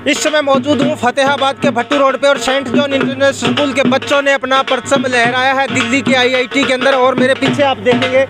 इस समय मौजूद हूँ फतेहाबाद के भट्टू रोड पे और सेंट जॉन इंटरनेशनल स्कूल के बच्चों ने अपना परचम लहराया है दिल्ली के आईआईटी के अंदर। और मेरे पीछे आप देखेंगे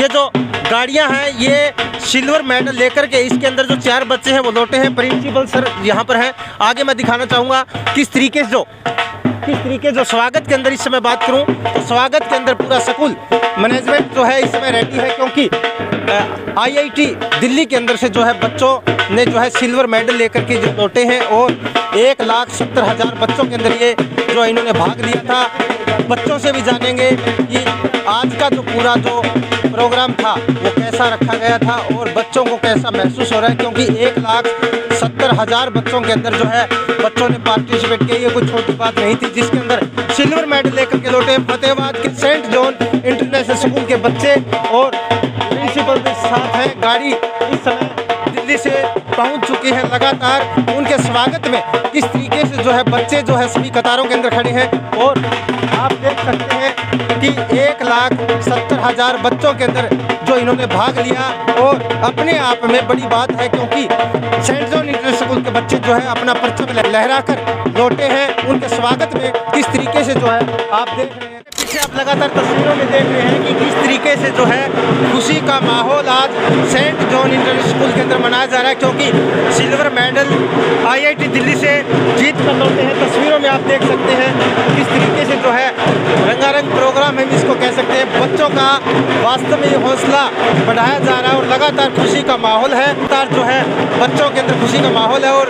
ये जो गाड़ियां हैं ये सिल्वर मेडल लेकर के इसके अंदर जो 4 बच्चे हैं वो लौटे हैं। प्रिंसिपल सर यहाँ पर हैं, आगे मैं दिखाना चाहूँगा किस तरीके जो स्वागत के अंदर इस समय बात करूँ तो स्वागत के अंदर पूरा स्कूल मैनेजमेंट जो है इस समय रेडी है, क्योंकि आईआईटी दिल्ली के अंदर से जो है बच्चों ने जो है सिल्वर मेडल लेकर के जो लौटे हैं और 1,70,000 बच्चों के अंदर ये जो इन्होंने भाग लिया था। बच्चों से भी जानेंगे कि आज का जो पूरा जो प्रोग्राम था वो कैसा रखा गया था और बच्चों को कैसा महसूस हो रहा है, क्योंकि 1,70,000 बच्चों के अंदर जो है बच्चों ने पार्टिसिपेट किया। ये कोई छोटी बात नहीं थी, जिसके अंदर सिल्वर मेडल लेकर के लौटे फतेहाबाद के सेंट जॉन इंटरनेशनल स्कूल के बच्चे और प्रिंसिपल के साथ हैं। गाड़ी इस समय दिल्ली से पहुंच चुकी है। लगातार उनके स्वागत में किस तरीके से जो है बच्चे जो है सभी कतारों के अंदर खड़े हैं और आप देख सकते हैं कि 1,70,000 बच्चों के अंदर जो इन्होंने भाग लिया और अपने आप में बड़ी बात है, क्योंकि सेंट जॉन इंटरनेशनल स्कूल के बच्चे जो है अपना परचम लहरा कर लौटे हैं। उनके स्वागत में किस तरीके से जो है आप देख रहे हैं, पीछे आप लगातार तस्वीरों में देख रहे हैं कि किस तरीके से जो है खुशी का माहौल आज सेंट जॉन इंटरनेशनल स्कूल के अंदर मनाया जा रहा है, क्योंकि सिल्वर मेडल आईआईटी दिल्ली से जीत कर लौटे हैं। तस्वीरों में आप देख सकते हैं किस तरीके से जो है रंगारंग प्रोग्राम है इसको कह सकते हैं। बच्चों का वास्तव में ये हौसला बढ़ाया जा रहा है और लगातार खुशी का माहौल है। लगातार जो है बच्चों के अंदर खुशी का माहौल है और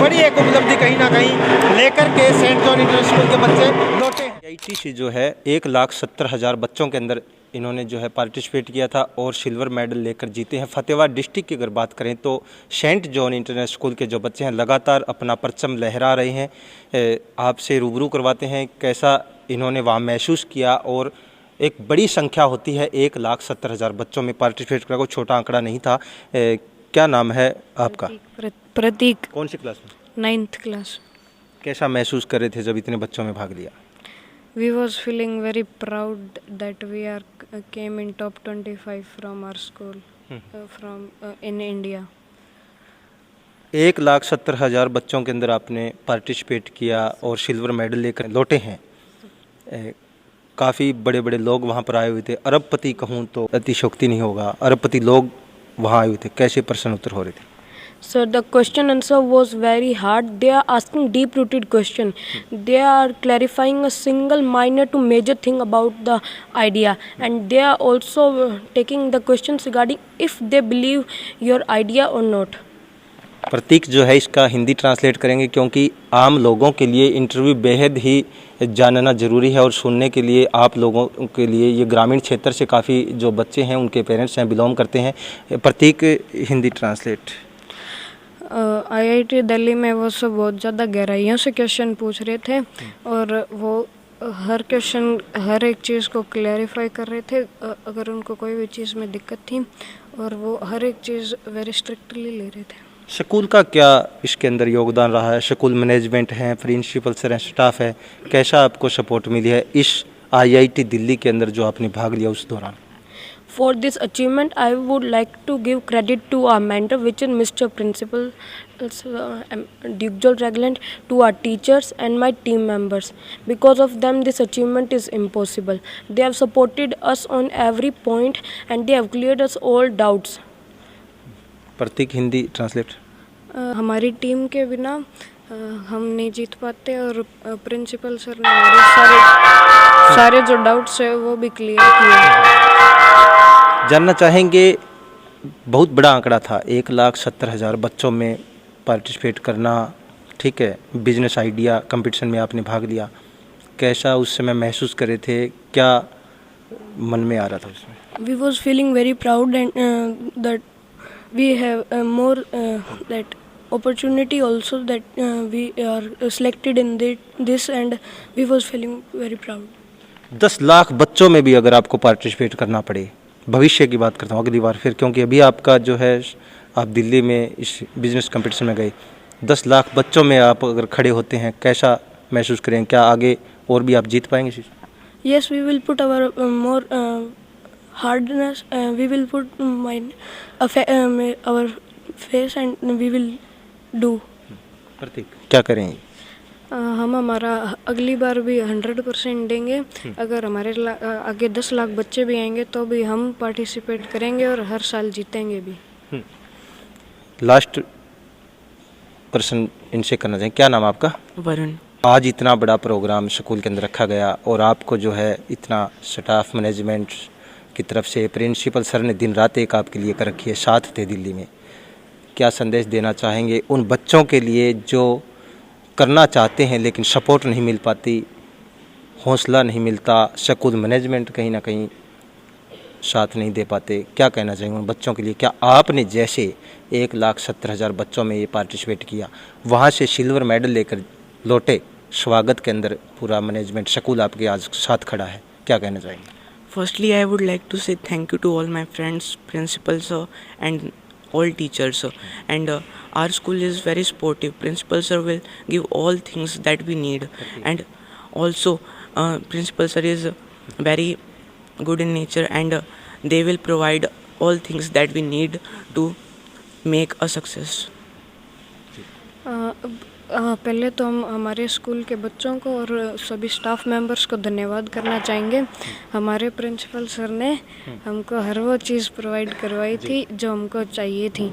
बड़ी एक उपलब्धि कहीं ना कहीं लेकर के सेंट जॉन इंटरनेशनल स्कूल के बच्चे लौटे हैं। आईआईटी से जो है 1,70,000 बच्चों के अंदर इन्होंने जो है पार्टिसिपेट किया था और सिल्वर मेडल लेकर जीते हैं। फतेहाबाद डिस्ट्रिक्ट की अगर बात करें तो सेंट जॉन इंटरनेशनल स्कूल के जो बच्चे हैं लगातार अपना परचम लहरा रहे हैं। आपसे रूबरू करवाते हैं कैसा इन्होंने वहाँ महसूस किया। और एक बड़ी संख्या होती है, 1,70,000 बच्चों में पार्टिसिपेट करा, कोई छोटा आंकड़ा नहीं था। क्या नाम है आपका? प्रतीक। कौन सी क्लास में? 9th class. कैसा महसूस कर रहे थे जब इतने बच्चों में भाग लिया? We was feeling very proud that we came in top 25 from our school, from in India. 1,70,000 बच्चों के अंदर आपने पार्टिसिपेट किया और सिल्वर मेडल लेकर लौटे हैं। काफ़ी बड़े बड़े लोग वहाँ पर आए हुए थे। अरबपति कहूँ तो अतिशयोक्ति नहीं होगा, अरबपति लोग वहाँ आए हुए थे। कैसे प्रश्न उत्तर हो रहे थे? So the question answer was very hard. They are asking deep rooted question. They are clarifying a single minor to major thing about the idea, and they are also taking the questions regarding if they believe your idea or not. प्रतीक जो है इसका Hindi translate करेंगे, क्योंकि आम लोगों के लिए interview बेहद ही जानना ज़रूरी है और सुनने के लिए आप लोगों के लिए ये ग्रामीण क्षेत्र से काफ़ी जो बच्चे हैं उनके पेरेंट्स हैं बिलोंग करते हैं। प्रतीक हिंदी ट्रांसलेट। आईआईटी दिल्ली में वो सब बहुत ज़्यादा गहराइयों से क्वेश्चन पूछ रहे थे और वो हर क्वेश्चन हर एक चीज़ को क्लैरिफाई कर रहे थे अगर उनको कोई भी चीज़ में दिक्कत थी, और वो हर एक चीज़ वेरी स्ट्रिक्टली ले रहे थे। स्कूल का क्या इसके अंदर योगदान रहा है? स्कूल मैनेजमेंट है, प्रिंसिपल सर हैं, स्टाफ है, कैसा आपको सपोर्ट मिली है इस आईआईटी दिल्ली के अंदर जो आपने भाग लिया उस दौरान? For this achievement, I would like to give credit to our mentor, which is Mr. Principal Duke Joel Ragland, to our teachers and my team members. Because of them, this achievement is impossible. They have supported us on every point and they have cleared us all doubts. Prateek Hindi translate. हमारी team के बिना हम नहीं जीत पाते और principal sir ने हमारे सारे जो डाउट्स है वो भी क्लियर किए। जानना चाहेंगे, बहुत बड़ा आंकड़ा था, 1,70,000 बच्चों में पार्टिसिपेट करना, ठीक है, बिजनेस आइडिया कंपटीशन में आपने भाग लिया, कैसा उस समय महसूस कर रहे थे, क्या मन में आ रहा था उसमें? We was feeling very proud and that we have more that opportunity also that we are selected in this and we was feeling very proud. 10 lakh बच्चों में भी अगर आपको पार्टिसिपेट करना पड़े, भविष्य की बात करता हूँ अगली बार फिर, क्योंकि अभी आपका जो है आप दिल्ली में इस बिजनेस कंपटीशन में गए, 10 लाख बच्चों में आप अगर खड़े होते हैं कैसा महसूस करें? क्या आगे और भी आप जीत पाएंगे? Yes, we will put our more hardness, we will put our face and we will do. प्रतीक क्या करेंगे? हम हमारा अगली बार भी 100% देंगे। अगर हमारे आगे 10 लाख बच्चे भी आएंगे तो भी हम पार्टिसिपेट करेंगे और हर साल जीतेंगे भी। लास्ट प्रश्न इनसे करना चाहेंगे, क्या नाम आपका? वरुण। आज इतना बड़ा प्रोग्राम स्कूल के अंदर रखा गया और आपको जो है इतना स्टाफ मैनेजमेंट की तरफ से प्रिंसिपल सर ने दिन रात एक आपके लिए कर रखी है, साथ थे दिल्ली में, क्या संदेश देना चाहेंगे उन बच्चों के लिए जो करना चाहते हैं लेकिन सपोर्ट नहीं मिल पाती, हौसला नहीं मिलता, स्कूल मैनेजमेंट कहीं ना कहीं साथ नहीं दे पाते, क्या कहना चाहेंगे उन बच्चों के लिए? क्या आपने जैसे 1,70,000 बच्चों में ये पार्टिसिपेट किया, वहाँ से सिल्वर मेडल लेकर लौटे, स्वागत के अंदर पूरा मैनेजमेंट स्कूल आपके आज साथ खड़ा है, क्या कहना चाहेंगे? Firstly, I would like to say thank you to all my friends, principals, and all teachers. And our school is very supportive. Principal sir will give all things that we need. And also, principal sir is very good in nature, and they will provide all things that we need to make a success. पहले तो हम हमारे school के बच्चों को और सभी staff members को धन्यवाद करना चाहेंगे। हमारे प्रिंसिपल सर ने हमको हर वो चीज़ प्रोवाइड करवाई थी जो हमको चाहिए थी।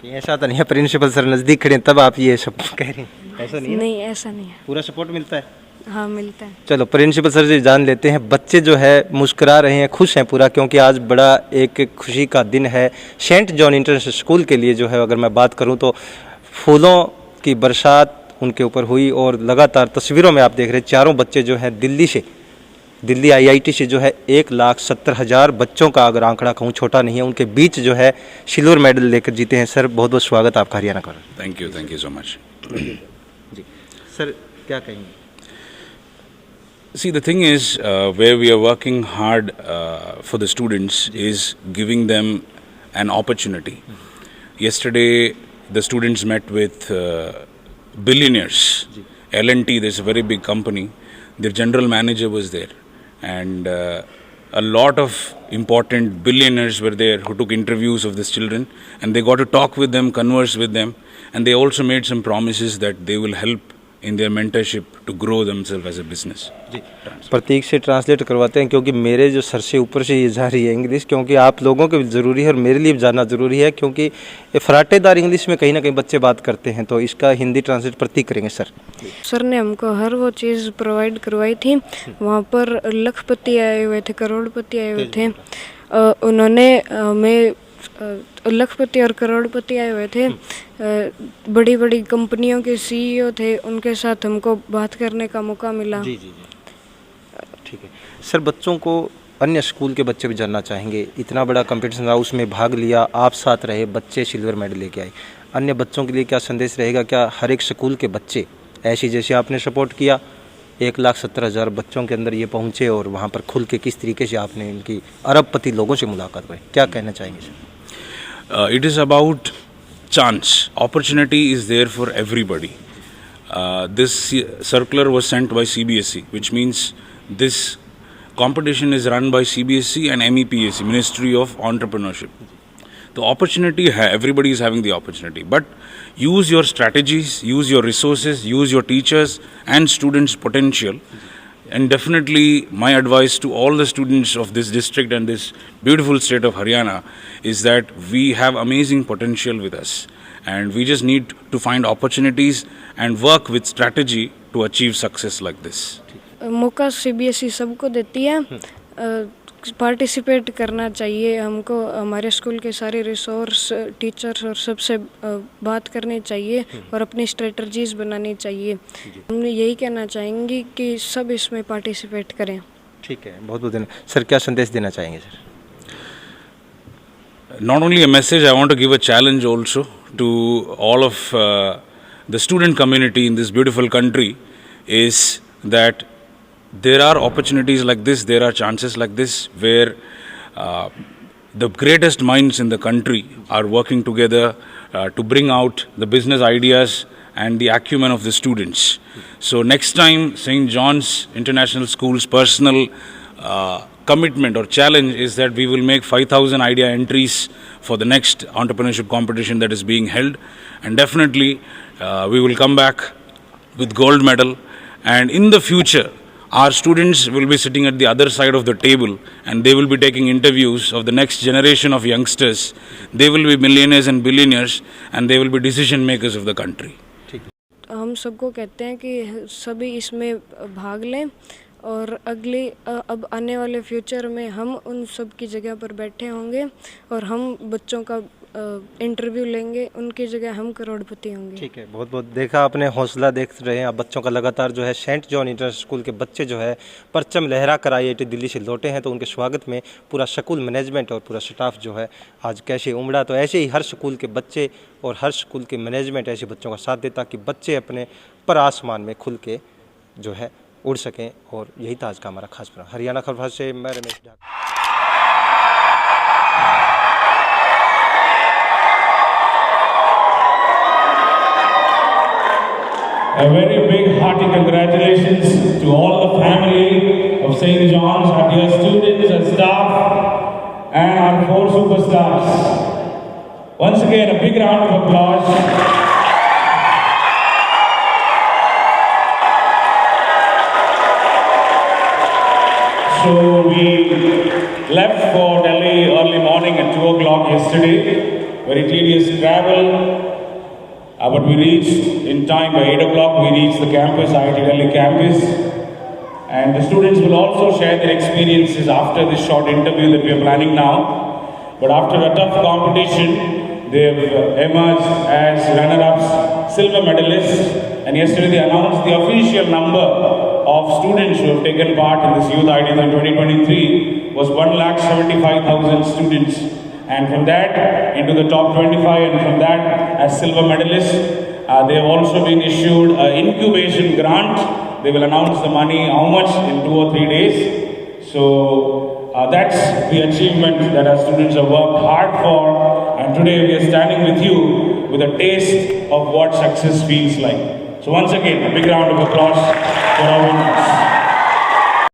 ऐसा तो नहीं है प्रिंसिपल सर नज़दीक खड़े तब आप ये सब कह रहे हैं, ऐसा नहीं है? नहीं, ऐसा नहीं है। पूरा सपोर्ट मिलता है? हाँ, मिलता है। चलो प्रिंसिपल सर से जान लेते हैं, बच्चे जो है मुस्कुरा रहे हैं, खुश हैं पूरा, क्योंकि आज बड़ा एक खुशी का दिन है सेंट जॉन इंटरनेशनल स्कूल के लिए। जो है अगर मैं बात करूं तो फूलों की बरसात उनके ऊपर हुई और लगातार तस्वीरों में आप देख रहे हैं चारों बच्चे जो हैं दिल्ली IIT से जो है 1,70,000 बच्चों का अगर आंकड़ा कहूँ छोटा नहीं है, उनके बीच जो है सिल्वर मेडल लेकर जीते हैं। सर बहुत बहुत स्वागत आपका हरियाणा का। Thank you so much. जी सर क्या कहेंगे? See, the thing is, where we are working hard for the students is giving them an opportunity. Yesterday, the students met with billionaires. L&T, there's a very big company. Their general manager was there. And a lot of important billionaires were there who took interviews of these children. And they got to talk with them, converse with them. And they also made some promises that they will help in their mentorship to grow themselves as a business. जी प्रतीक से translate करवाते हैं, क्योंकि मेरे जो sir से ऊपर से ये जा रही है इंग्लिश, क्योंकि आप लोगों के भी ज़रूरी है और मेरे लिए भी जानना ज़रूरी है, क्योंकि ये फराटेदार इंग्लिश में कहीं ना कहीं बच्चे बात करते हैं, तो इसका हिंदी ट्रांसलेट प्रतीक करेंगे सर। सर ने हमको हर वो चीज़ प्रोवाइड करवाई थी। वहाँ पर लखपति आए हुए थे, करोड़पति आए हुए थे। उन्होंने हमें लखपति और करोड़पति आए हुए थे, बड़ी बड़ी कंपनियों के CEO थे, उनके साथ हमको बात करने का मौका मिला। जी ठीक है सर। बच्चों को अन्य स्कूल के बच्चे भी जानना चाहेंगे, इतना बड़ा कंपटीशन रहा, उसमें भाग लिया, आप साथ रहे, बच्चे सिल्वर मेडल लेके आए, अन्य बच्चों के लिए क्या संदेश रहेगा? क्या हर एक स्कूल के बच्चे ऐसे जैसे आपने सपोर्ट किया 1,70,000 बच्चों के अंदर ये पहुँचे और वहाँ पर खुल के किस तरीके से आपने इनकी अरबपति लोगों से मुलाकात करी, क्या कहना चाहेंगे sir? It is about chance. Opportunity is there for everybody. This circular was sent by CBSE, which means this competition is run by CBSE and MEPAC, Ministry of Entrepreneurship. The opportunity, everybody is having the opportunity, but use your strategies, use your resources, use your teachers and students' potential. And definitely my advice to all the students of this district and this beautiful state of Haryana is that we have amazing potential with us, and we just need to find opportunities and work with strategy to achieve success like this. मौका CBSE सबको देती है, participate करना चाहिए हमको। हमारे school के सारे रिसोर्स, टीचर्स और सबसे बात करनी चाहिए और अपनी स्ट्रेटजीज बनानी चाहिए। हम यही कहना चाहेंगे कि सब इसमें पार्टिसिपेट करें। ठीक है, बहुत बहुत धन्यवाद सर। क्या संदेश देना चाहेंगे sir? Not only a message, I want to give a challenge also to all of the student community in this beautiful country is that there are opportunities like this, there are chances like this where the greatest minds in the country are working together to bring out the business ideas and the acumen of the students. So next time St. John's International School's personal commitment or challenge is that we will make 5,000 idea entries for the next entrepreneurship competition that is being held, and definitely We will come back with gold medal, and in the future, our students will be sitting at the other side of the table, and they will be taking interviews of the next generation of youngsters. They will be millionaires and billionaires, and they will be decision makers of the country. हम सबको कहते हैं कि सभी इसमें भाग लें और अब आने वाले फ्यूचर में हम उन सब की जगह पर बैठे होंगे और हम बच्चों का इंटरव्यू लेंगे, उनकी जगह हम करोड़पति होंगे। ठीक है, बहुत बहुत देखा आपने, हौसला देख रहे हैं आप बच्चों का लगातार जो है। सेंट जॉन इंटरनेशनल स्कूल के बच्चे जो है परचम लहरा कर IIT दिल्ली से लौटे हैं, तो उनके स्वागत में पूरा स्कूल मैनेजमेंट और पूरा स्टाफ जो है आज कैसे उमड़ा। तो ऐसे ही हर स्कूल के बच्चे और हर स्कूल के मैनेजमेंट ऐसे बच्चों का साथ देता कि बच्चे अपने पर आसमान में खुल के जो है उड़ सकें। और यही था आज का हमारा खास प्रोग्राम। हरियाणा खबर से मैं Ramesh Dhaka. A very big hearty congratulations to all the family of St. John's, our dear students and staff, and our 4 superstars. Once again, a big round of applause. So we left for Delhi early morning at 2 o'clock yesterday. Very tedious travel. But we reached in time. By 8 o'clock we reached the campus, IIT Delhi campus. And the students will also share their experiences after this short interview that we are planning now. But after a tough competition, they have emerged as runner-ups, silver medalists. And yesterday they announced the official number of students who have taken part in this Youth Ideathon 2023 was 1,75,000 students. And from that into the top 25, and from that as silver medalists, they have also been issued an incubation grant. They will announce the money, how much, in 2 or 3 days. So that's the achievement that our students have worked hard for. And today we are standing with you with a taste of what success feels like. So once again, a big round of applause for our winners.